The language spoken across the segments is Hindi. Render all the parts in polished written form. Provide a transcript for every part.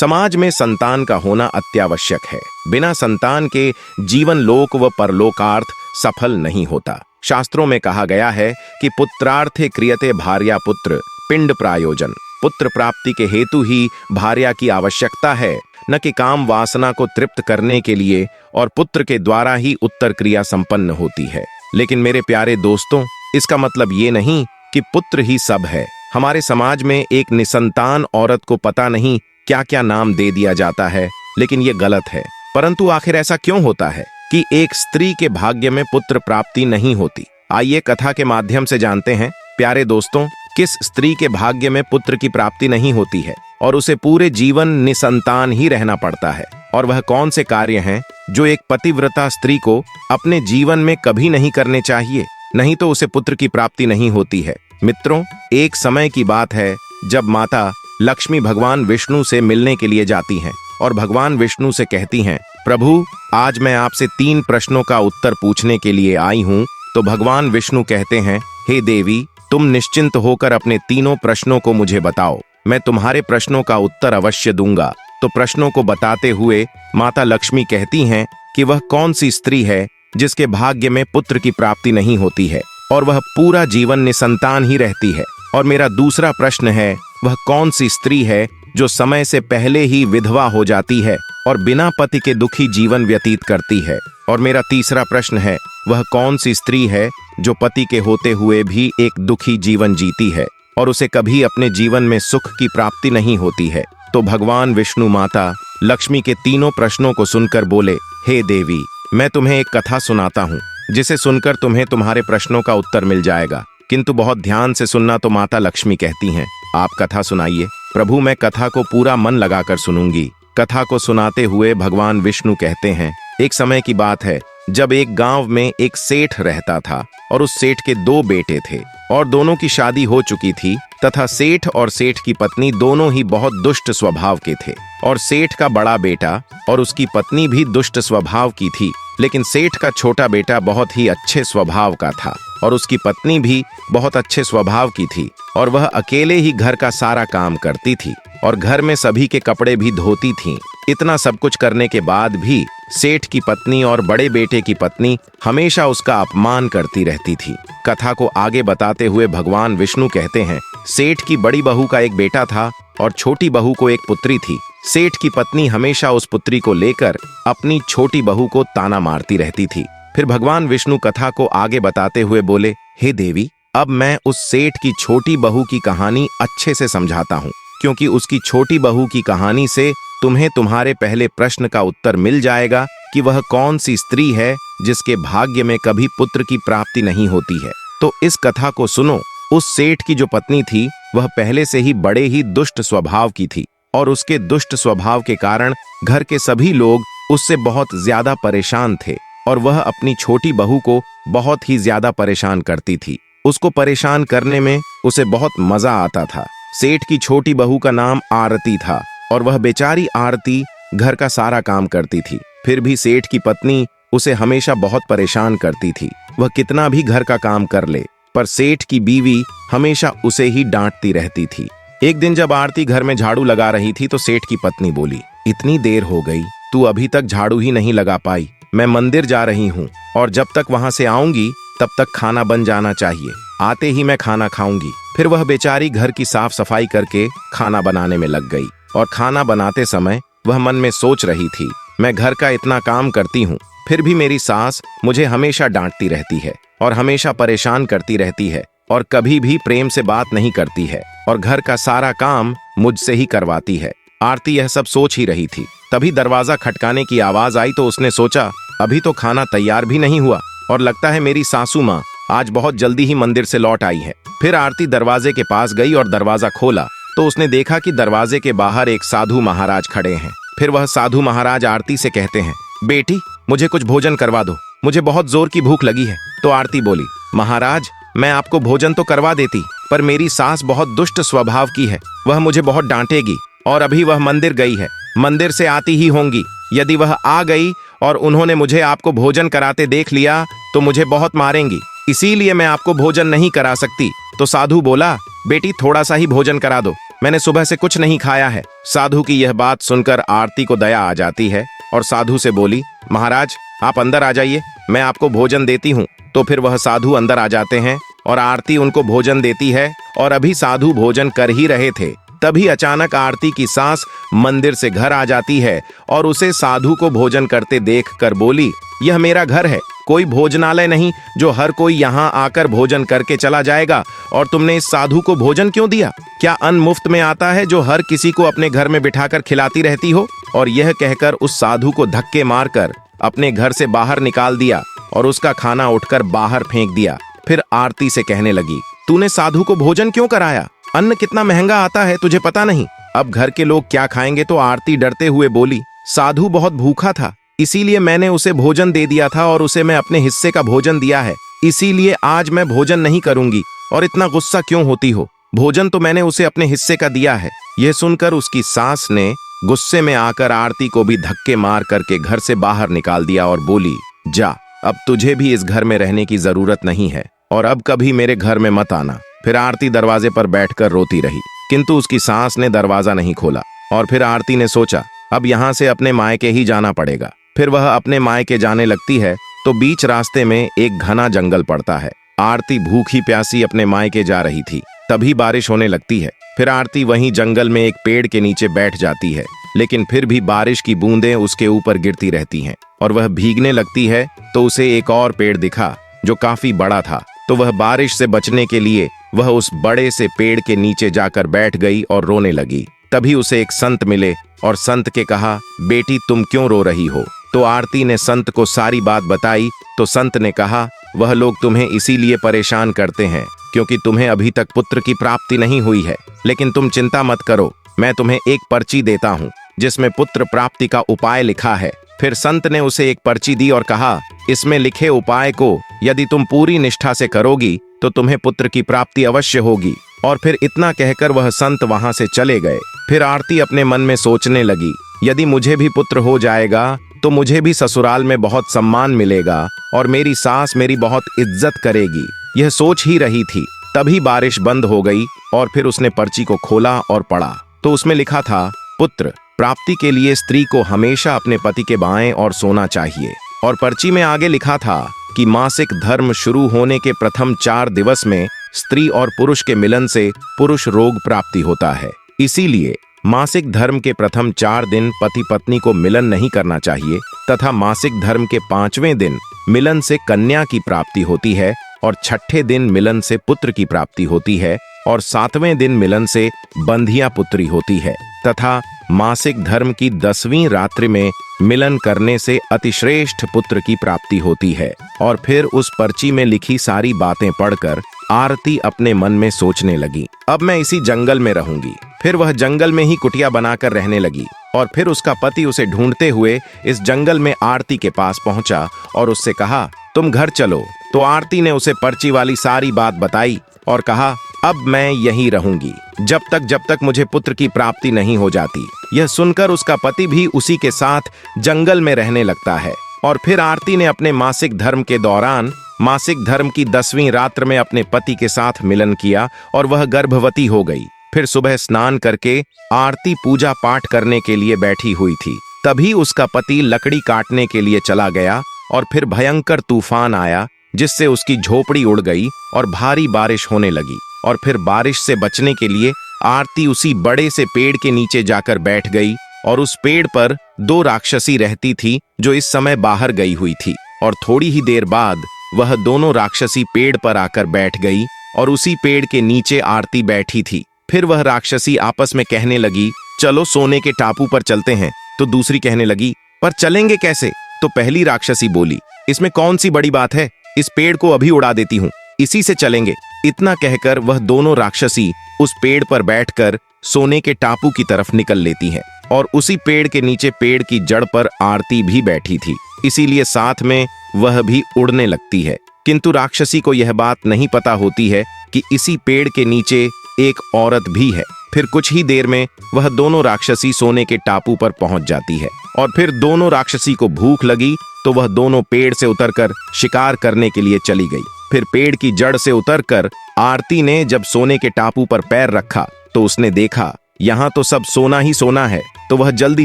समाज में संतान का होना अत्यावश्यक है। बिना संतान के जीवन लोक व परलोकार्थ सफल नहीं होता। शास्त्रों में कहा गया है कि पुत्रार्थे क्रियते भार्या पुत्र पिंड प्रायोजन। पुत्र प्राप्ति के हेतु ही भार्या की आवश्यकता है, न कि काम वासना को तृप्त करने के लिए, और पुत्र के द्वारा ही उत्तर क्रिया संपन्न होती है। लेकिन मेरे प्यारे दोस्तों, इसका मतलब ये नहीं कि पुत्र ही सब है। हमारे समाज में एक निसंतान औरत को पता नहीं क्या क्या नाम दे दिया जाता है, लेकिन ये गलत है। परंतु आखिर ऐसा क्यों होता है कि एक स्त्री के भाग्य में पुत्र प्राप्ति नहीं होती? आइए कथा के माध्यम से जानते हैं। प्यारे दोस्तों, किस स्त्री के भाग्य में पुत्र की प्राप्ति नहीं होती है और उसे पूरे जीवन निसंतान ही रहना पड़ता है, और वह कौन से कार्य हैं जो एक पतिव्रता स्त्री को अपने जीवन में कभी नहीं करने चाहिए, नहीं तो उसे पुत्र की प्राप्ति नहीं होती है। मित्रों, एक समय की बात है जब माता लक्ष्मी भगवान विष्णु से मिलने के लिए जाती हैं और भगवान विष्णु से कहती हैं, प्रभु, आज मैं आपसे 3 प्रश्नों का उत्तर पूछने के लिए आई हूँ। तो भगवान विष्णु कहते हैं, हे देवी, तुम निश्चिंत होकर अपने तीनों प्रश्नों को मुझे बताओ, मैं तुम्हारे प्रश्नों का उत्तर अवश्य दूंगा। तो प्रश्नों को बताते हुए माता लक्ष्मी कहती हैं कि वह कौन सी स्त्री है जिसके भाग्य में पुत्र की प्राप्ति नहीं होती है और वह पूरा जीवन निसंतान ही रहती है। और मेरा दूसरा प्रश्न है, वह कौन सी स्त्री है जो समय से पहले ही विधवा हो जाती है और बिना पति के दुखी जीवन व्यतीत करती है। और मेरा तीसरा प्रश्न है, वह कौन सी स्त्री है जो पति के होते हुए भी एक दुखी जीवन जीती है और उसे कभी अपने जीवन में सुख की प्राप्ति नहीं होती है। तो भगवान विष्णु माता लक्ष्मी के तीनों प्रश्नों को सुनकर बोले, हे देवी, मैं तुम्हें एक कथा सुनाता हूँ जिसे सुनकर तुम्हें तुम्हारे प्रश्नों का उत्तर मिल जाएगा, किंतु बहुत ध्यान से सुनना। तो माता लक्ष्मी कहती हैं, आप कथा सुनाइए। प्रभु, मैं कथा को पूरा मन लगाकर सुनूंगी। कथा को सुनाते हुए भगवान विष्णु कहते हैं, एक समय की बात है जब एक गांव में एक सेठ रहता था और उस सेठ के 2 बेटे थे और दोनों की शादी हो चुकी थी तथा सेठ और सेठ की पत्नी दोनों ही बहुत दुष्ट स्वभाव के थे। और सेठ का बड़ा बेटा और उसकी पत्नी भी दुष्ट स्वभाव की थी, लेकिन सेठ का छोटा बेटा बहुत ही अच्छे स्वभाव का था और उसकी पत्नी भी बहुत अच्छे स्वभाव की थी, और वह अकेले ही घर का सारा काम करती थी और घर में सभी के कपड़े भी धोती थीं। इतना सब कुछ करने के बाद भी सेठ की पत्नी और बड़े बेटे की पत्नी हमेशा उसका अपमान करती रहती थी। कथा को आगे बताते हुए भगवान विष्णु कहते हैं, सेठ की बड़ी बहू का एक बेटा था और छोटी बहू को एक पुत्री थी। सेठ की पत्नी हमेशा उस पुत्री को लेकर अपनी छोटी बहू को ताना मारती रहती थी। फिर भगवान विष्णु कथा को आगे बताते हुए बोले, हे देवी, अब मैं उस सेठ की छोटी बहू की कहानी अच्छे से समझाता हूँ, क्योंकि उसकी छोटी बहू की कहानी से तुम्हें तुम्हारे पहले प्रश्न का उत्तर मिल जाएगा कि वह कौन सी स्त्री है जिसके भाग्य में कभी पुत्र की प्राप्ति नहीं होती है। तो इस कथा को सुनो। उस सेठ की जो पत्नी थी वह पहले से ही बड़े ही दुष्ट स्वभाव की थी और उसके दुष्ट स्वभाव के कारण घर के सभी लोग उससे बहुत ज्यादा परेशान थे और वह अपनी छोटी बहू को बहुत ही ज्यादा परेशान करती थी। उसको परेशान करने में उसे बहुत मजा आता था। सेठ की छोटी बहू का नाम आरती था और वह बेचारी आरती घर का सारा काम करती थी। फिर भी सेठ की पत्नी उसे हमेशा बहुत परेशान करती थी। वह कितना भी घर का काम कर ले, पर सेठ की बीवी हमेशा उसे ही डांटती रहती थी। एक दिन जब आरती घर में झाड़ू लगा रही थी तो सेठ की पत्नी बोली, इतनी देर हो गई, तू अभी तक झाड़ू ही नहीं लगा पाई। मैं मंदिर जा रही हूँ और जब तक वहां से आऊंगी तब तक खाना बन जाना चाहिए। आते ही मैं खाना खाऊंगी। फिर वह बेचारी घर की साफ सफाई करके खाना बनाने में लग गई और खाना बनाते समय वह मन में सोच रही थी, मैं घर का इतना काम करती हूँ, फिर भी मेरी सास मुझे हमेशा डांटती रहती है और हमेशा परेशान करती रहती है और कभी भी प्रेम से बात नहीं करती है और घर का सारा काम मुझसे ही करवाती है। आरती यह सब सोच ही रही थी, तभी दरवाजा खटकाने की आवाज आई तो उसने सोचा, अभी तो खाना तैयार भी नहीं हुआ और लगता है मेरी सासू माँ आज बहुत जल्दी ही मंदिर से लौट आई है। फिर आरती दरवाजे के पास गई और दरवाजा खोला तो उसने देखा कि दरवाजे के बाहर एक साधु महाराज खड़े हैं। फिर वह साधु महाराज आरती से कहते हैं, बेटी, मुझे कुछ भोजन करवा दो, मुझे बहुत जोर की भूख लगी है। तो आरती बोली, महाराज, मैं आपको भोजन तो करवा देती, पर मेरी सास बहुत दुष्ट स्वभाव की है, वह मुझे बहुत डांटेगी और अभी वह मंदिर गई है, मंदिर से आती ही होंगी। यदि वह आ गई और उन्होंने मुझे आपको भोजन कराते देख लिया तो मुझे बहुत मारेंगी, इसीलिए मैं आपको भोजन नहीं करा सकती। तो साधु बोला, बेटी, थोड़ा सा ही भोजन करा दो। मैंने सुबह से कुछ नहीं खाया है। साधु की यह बात सुनकर आरती को दया आ जाती है और साधु से बोली, महाराज आप अंदर आ जाइए, मैं आपको भोजन देती हूँ। तो फिर वह साधु अंदर आ जाते हैं और आरती उनको भोजन देती है। और अभी साधु भोजन कर ही रहे थे, तभी अचानक आरती की सास मंदिर से घर आ जाती है और उसे साधु को भोजन करते देख कर बोली, यह मेरा घर है, कोई भोजनालय नहीं जो हर कोई यहाँ आकर भोजन करके चला जाएगा। और तुमने इस साधु को भोजन क्यों दिया? क्या अन्न मुफ्त में आता है जो हर किसी को अपने घर में बिठाकर खिलाती रहती हो? और यह कहकर उस साधु को धक्के मारकर अपने घर से बाहर निकाल दिया और उसका खाना उठकर बाहर फेंक दिया। फिर आरती से कहने लगी, तूने साधु को भोजन क्यों कराया? अन्न कितना महंगा आता है तुझे पता नहीं? अब घर के लोग क्या खाएंगे? तो आरती डरते हुए बोली, साधु बहुत भूखा था, इसीलिए मैंने उसे भोजन दे दिया था और उसे मैं अपने हिस्से का भोजन दिया है, इसीलिए आज मैं भोजन नहीं करूंगी। और इतना गुस्सा क्यों होती हो? भोजन तो मैंने उसे अपने हिस्से का दिया है। यह सुनकर उसकी सास ने गुस्से में आकर आरती को भी धक्के मार करके घर से बाहर निकाल दिया और बोली, जा, अब तुझे भी इस घर में रहने की जरूरत नहीं है और अब कभी मेरे घर में मत आना। फिर आरती दरवाजे पर बैठकर रोती रही, किंतु उसकी सास ने दरवाजा नहीं खोला। और फिर आरती ने सोचा, अब यहाँ से अपने मायके ही जाना पड़ेगा। फिर वह अपने मायके जाने लगती है तो बीच रास्ते में एक घना जंगल पड़ता है। आरती भूखी प्यासी अपने मायके जा रही थी, तभी बारिश होने लगती है। फिर आरती वहीं जंगल में एक पेड़ के नीचे बैठ जाती है, लेकिन फिर भी बारिश की बूंदें उसके ऊपर गिरती रहती हैं और वह भीगने लगती है। तो उसे एक और पेड़ दिखा जो काफी बड़ा था, तो वह बारिश से बचने के लिए वह उस बड़े से पेड़ के नीचे जाकर बैठ गई और रोने लगी। तभी उसे एक संत मिले और संत के कहा, बेटी तुम क्यों रो रही हो? तो आरती ने संत को सारी बात बताई। तो संत ने कहा, वह लोग तुम्हें इसीलिए परेशान करते हैं क्योंकि तुम्हें अभी तक पुत्र की प्राप्ति नहीं हुई है, लेकिन तुम चिंता मत करो, मैं तुम्हें एक पर्ची देता हूँ जिसमें पुत्र प्राप्ति का उपाय लिखा है। फिर संत ने उसे एक पर्ची दी और कहा, इसमें लिखे उपाय को यदि तुम पूरी निष्ठा से करोगी तो तुम्हें पुत्र की प्राप्ति अवश्य होगी। और फिर इतना कहकर वह संत वहां से चले गए। फिर आरती अपने मन में सोचने लगी, यदि मुझे भी पुत्र हो जाएगा तो मुझे भी ससुराल में बहुत सम्मान मिलेगा और मेरी सास मेरी बहुत इज्जत करेगी। यह सोच ही रही थी, तभी बारिश बंद हो गई और फिर उसने पर्ची को खोला और पढ़ा। तो उसमें लिखा था, पुत्र प्राप्ति के लिए स्त्री को हमेशा अपने पति के बाएं और सोना चाहिए। और पर्ची में आगे लिखा था कि मासिक धर्म शुरू होने के प्रथम 4 दिवस में स्त्री और पुरुष के मिलन से पुरुष रोग प्राप्ति होता है, इसीलिए मासिक धर्म के प्रथम 4 दिन पति पत्नी को मिलन नहीं करना चाहिए तथा मासिक धर्म के 5वें दिन मिलन से कन्या की प्राप्ति होती है और 6ठे दिन मिलन से पुत्र की प्राप्ति होती है और 7वें दिन मिलन से बंधिया पुत्री होती है तथा मासिक धर्म की 10वीं रात्रि में मिलन करने से अतिश्रेष्ठ पुत्र की प्राप्ति होती है। और फिर उस पर्ची में लिखी सारी बातें पढ़कर आरती अपने मन में सोचने लगी, अब मैं इसी जंगल में रहूंगी। फिर वह जंगल में ही कुटिया बनाकर रहने लगी और फिर उसका पति उसे ढूंढते हुए इस जंगल में आरती के पास पहुंचा और उससे कहा, तुम घर चलो। तो आरती ने उसे पर्ची वाली सारी बात बताई और कहा, अब मैं यहीं रहूंगी जब तक मुझे पुत्र की प्राप्ति नहीं हो जाती। यह सुनकर उसका पति भी उसी के साथ जंगल में रहने लगता है। और फिर आरती ने अपने मासिक धर्म के दौरान मासिक धर्म की 10वीं रात्र में अपने पति के साथ मिलन किया और वह गर्भवती हो गई। फिर सुबह स्नान करके आरती पूजा पाठ करने के लिए बैठी हुई थी, तभी उसका पति लकड़ी काटने के लिए चला गया और फिर भयंकर तूफान आया जिससे उसकी झोपड़ी उड़ गई और भारी बारिश होने लगी। और फिर बारिश से बचने के लिए आरती उसी बड़े से पेड़ के नीचे जाकर बैठ गई और उस पेड़ पर 2 राक्षसी रहती थी जो इस समय बाहर गई हुई थी। और थोड़ी ही देर बाद वह दोनों राक्षसी पेड़ पर आकर बैठ गई और उसी पेड़ के नीचे आरती बैठी थी। फिर वह राक्षसी आपस में कहने लगी, चलो सोने के टापू पर चलते हैं। तो दूसरी कहने लगी, पर चलेंगे कैसे? तो पहली राक्षसी बोली, इसमें कौन सी बड़ी बात है, इस पेड़ को अभी उड़ा देती हूँ, इसी से चलेंगे। इतना कहकर वह दोनों राक्षसी उस पेड़ पर बैठकर सोने के टापू की तरफ निकल लेती हैं और उसी पेड़ के नीचे पेड़ की जड़ पर आरती भी बैठी थी, इसीलिए साथ में वह भी उड़ने लगती है। किंतु राक्षसी को यह बात नहीं पता होती है कि इसी पेड़ के नीचे एक औरत भी है। फिर कुछ ही देर में वह दोनों राक्षसी सोने के टापू पर पहुंच जाती है और फिर दोनों राक्षसी को भूख लगी तो वह दोनों पेड़ से उतरकर शिकार करने के लिए चली गई। फिर पेड़ की जड़ से उतरकर आरती ने जब सोने के टापू पर पैर रखा तो उसने देखा यहाँ तो सब सोना ही सोना है। तो वह जल्दी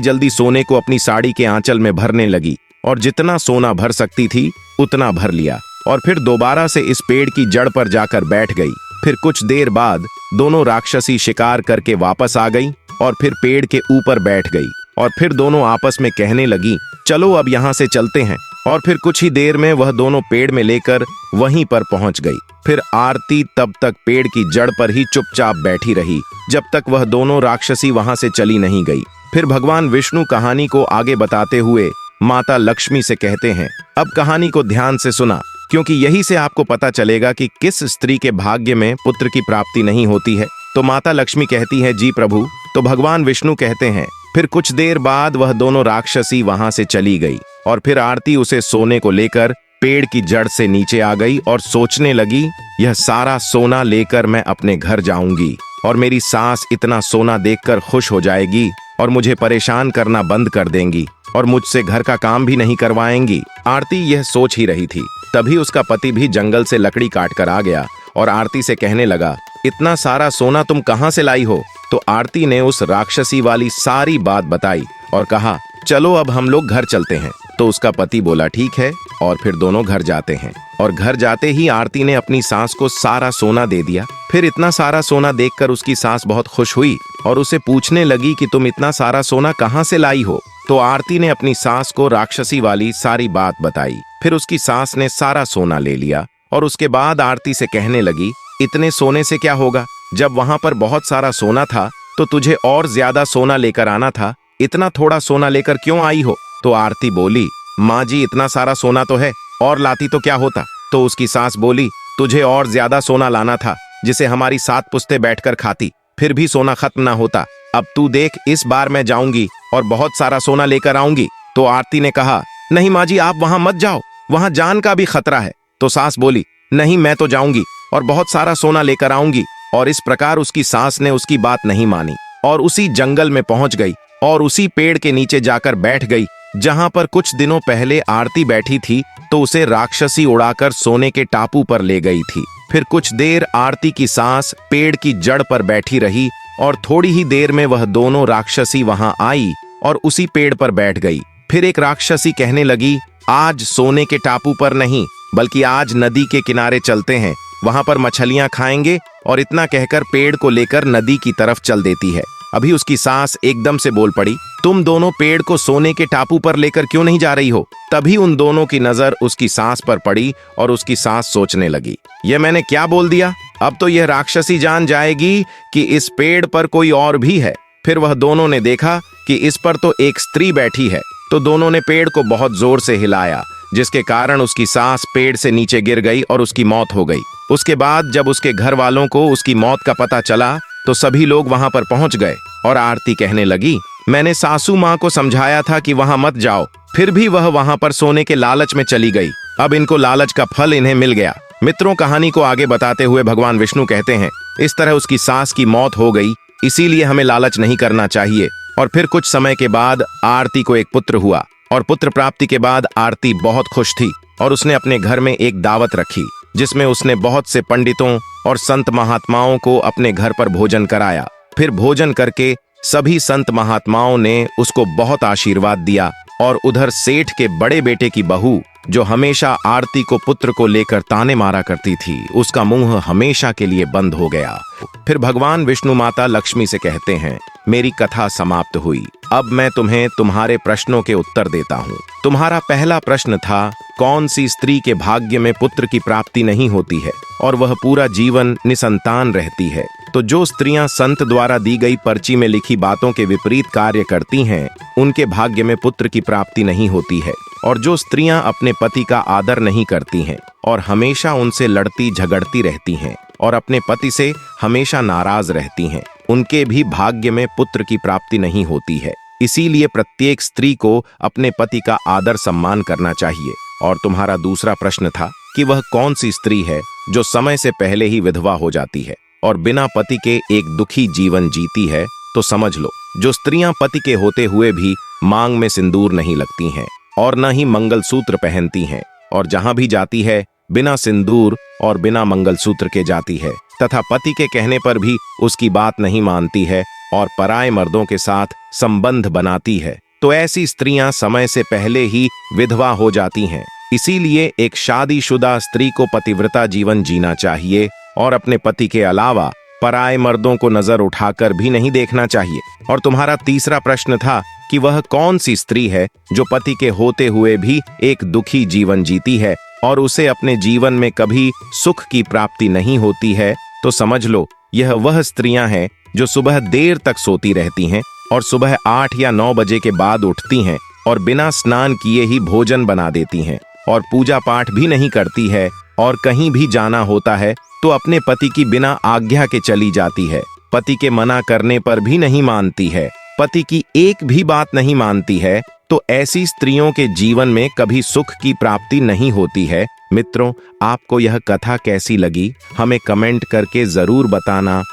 जल्दी सोने को अपनी साड़ी के आंचल में भरने लगी और जितना सोना भर सकती थी उतना भर लिया और फिर दोबारा से इस पेड़ की जड़ पर जाकर बैठ गई। फिर कुछ देर बाद दोनों राक्षसी शिकार करके वापस आ गई और फिर पेड़ के ऊपर बैठ गई और फिर दोनों आपस में कहने लगी, चलो अब यहाँ से चलते हैं। और फिर कुछ ही देर में वह दोनों पेड़ में लेकर वहीं पर पहुंच गई। फिर आरती तब तक पेड़ की जड़ पर ही चुपचाप बैठी रही जब तक वह दोनों राक्षसी वहां से चली नहीं गई। फिर भगवान विष्णु कहानी को आगे बताते हुए माता लक्ष्मी से कहते हैं, अब कहानी को ध्यान से सुना, क्योंकि यही से आपको पता चलेगा कि किस स्त्री के भाग्य में पुत्र की प्राप्ति नहीं होती है। तो माता लक्ष्मी कहती है, जी प्रभु। तो भगवान विष्णु कहते हैं, फिर कुछ देर बाद वह दोनों राक्षसी वहां से चली गई और फिर आरती उसे सोने को लेकर पेड़ की जड़ से नीचे आ गई और सोचने लगी, यह सारा सोना लेकर मैं अपने घर जाऊंगी और मेरी सास इतना सोना देखकर खुश हो जाएगी और मुझे परेशान करना बंद कर देंगी और मुझसे घर का काम भी नहीं करवाएंगी। आरती यह सोच ही रही थी, तभी उसका पति भी जंगल से लकड़ी काट कर आ गया और आरती से कहने लगा, इतना सारा सोना तुम कहाँ से लाई हो? तो आरती ने उस राक्षसी वाली सारी बात बताई और कहा, चलो अब हम लोग घर चलते हैं। तो उसका पति बोला, ठीक है। और फिर दोनों घर जाते हैं और घर जाते ही आरती ने अपनी सास को सारा सोना दे दिया। फिर इतना सारा सोना देखकर उसकी सास बहुत खुश हुई और उसे पूछने लगी कि तुम इतना सारा सोना कहाँ से लाई हो? तो आरती ने अपनी सास को राक्षसी वाली सारी बात बताई। फिर उसकी सास ने सारा सोना ले लिया और उसके बाद आरती से कहने लगी, इतने सोने से क्या होगा? जब वहां पर बहुत सारा सोना था तो तुझे और ज्यादा सोना लेकर आना था, इतना थोड़ा सोना लेकर क्यों आई हो? तो आरती बोली, माँ जी इतना सारा सोना तो है, और लाती तो क्या होता? तो उसकी सास बोली, तुझे और ज्यादा सोना लाना था जिसे हमारी 7 पुश्तें बैठकर खाती, फिर भी सोना खत्म ना होता। अब तू देख, इस बार मैं जाऊंगी और बहुत सारा सोना लेकर आऊंगी। तो आरती ने कहा, नहीं माँ जी आप वहां मत जाओ, वहां जान का भी खतरा है। तो सास बोली, नहीं मैं तो जाऊंगी और बहुत सारा सोना लेकर आऊंगी। और इस प्रकार उसकी सास ने उसकी बात नहीं मानी और उसी जंगल में पहुंच गई और उसी पेड़ के नीचे जाकर बैठ गई जहां पर कुछ दिनों पहले आरती बैठी थी। तो उसे राक्षसी उड़ाकर सोने के टापू पर ले गई थी। फिर कुछ देर आरती की सास पेड़ की जड़ पर बैठी रही और थोड़ी ही देर में वह दोनों राक्षसी वहां आई और उसी पेड़ पर बैठ गई। फिर एक राक्षसी कहने लगी, आज सोने के टापू पर नहीं बल्कि आज नदी के किनारे चलते हैं, वहां पर मछलियां खाएंगे। और इतना कहकर पेड़ को लेकर नदी की तरफ चल देती है। अभी उसकी सास एकदम से बोल पड़ी, तुम दोनों पेड़ को सोने के टापू पर लेकर क्यों नहीं जा रही हो? तभी उन दोनों की नजर उसकी सास पर पड़ी और उसकी सास सोचने लगी, यह मैंने क्या बोल दिया? अब तो यह राक्षसी जान जाएगी कि इस पेड़ पर कोई और भी है। फिर वह दोनों ने देखा कि इस पर तो एक स्त्री बैठी है। तो दोनों ने पेड़ को बहुत जोर से हिलाया, जिसके कारण उसकी सास पेड़ से नीचे गिर गई और उसकी मौत हो गई। उसके बाद जब उसके घर वालों को उसकी मौत का पता चला तो सभी लोग वहां पर पहुंच गए और आरती कहने लगी, मैंने सासू माँ को समझाया था कि वहां मत जाओ, फिर भी वह वहां पर सोने के लालच में चली गई। अब इनको लालच का फल इन्हें मिल गया। मित्रों, कहानी को आगे बताते हुए भगवान विष्णु कहते हैं, इस तरह उसकी सास की मौत हो गई, इसीलिए हमें लालच नहीं करना चाहिए। और फिर कुछ समय के बाद आरती को एक पुत्र हुआ और पुत्र प्राप्ति के बाद आरती बहुत खुश थी और उसने अपने घर में एक दावत रखी जिसमें उसने बहुत से पंडितों और संत महात्माओं को अपने घर पर भोजन कराया। फिर भोजन करके सभी संत महात्माओं ने उसको बहुत आशीर्वाद दिया और उधर सेठ के बड़े बेटे की बहू, जो हमेशा आरती को पुत्र को लेकर ताने मारा करती थी, उसका मुंह हमेशा के लिए बंद हो गया। फिर भगवान विष्णु माता लक्ष्मी से कहते हैं, मेरी कथा समाप्त हुई, अब मैं तुम्हें तुम्हारे प्रश्नों के उत्तर देता हूँ। तुम्हारा पहला प्रश्न था, कौन सी स्त्री के भाग्य में पुत्र की प्राप्ति नहीं होती है और वह पूरा जीवन निसंतान रहती है? तो जो स्त्रियां संत द्वारा दी गई पर्ची में लिखी बातों के विपरीत कार्य करती हैं, उनके भाग्य में पुत्र की प्राप्ति नहीं होती है। और जो स्त्रियां अपने पति का आदर नहीं करती हैं और हमेशा उनसे लड़ती झगड़ती रहती हैं और अपने पति से हमेशा नाराज रहती हैं, उनके भी भाग्य में पुत्र की प्राप्ति नहीं होती है। इसीलिए प्रत्येक स्त्री को अपने पति का आदर सम्मान करना चाहिए। और तुम्हारा दूसरा प्रश्न था कि वह कौन सी स्त्री है जो समय से पहले ही विधवा हो जाती है और बिना पति के एक दुखी जीवन जीती है? तो समझ लो, जो स्त्रियां पति के होते हुए भी मांग में सिंदूर नहीं लगती हैं और न ही मंगलसूत्र पहनती हैं और जहां भी जाती है बिना सिंदूर और बिना मंगलसूत्र के जाती है, तथा पति के कहने पर भी उसकी बात नहीं मानती है और पराये मर्दों के साथ संबंध बनाती है, तो ऐसी स्त्रियां समय से पहले ही विधवा हो जाती हैं। इसीलिए एक शादीशुदा स्त्री को पतिव्रता जीवन जीना चाहिए और अपने पति के अलावा पराये मर्दों को नजर उठाकर भी नहीं देखना चाहिए। और तुम्हारा तीसरा प्रश्न था कि वह कौन सी स्त्री है जो पति के होते हुए भी एक दुखी जीवन जीती है और उसे अपने जीवन में कभी सुख की प्राप्ति नहीं होती है। तो समझ लो, यह वह स्त्रियां हैं जो सुबह देर तक सोती रहती हैं और सुबह 8 या 9 बजे के बाद उठती हैं और बिना स्नान किए ही भोजन बना देती हैं और पूजा पाठ भी नहीं करती है, और कहीं भी जाना होता है तो अपने पति की बिना आज्ञा के चली जाती है, पति के मना करने पर भी नहीं मानती है, पति की एक भी बात नहीं मानती है। तो ऐसी स्त्रियों के जीवन में कभी सुख की प्राप्ति नहीं होती है। मित्रों, आपको यह कथा कैसी लगी हमें कमेंट करके जरूर बताना।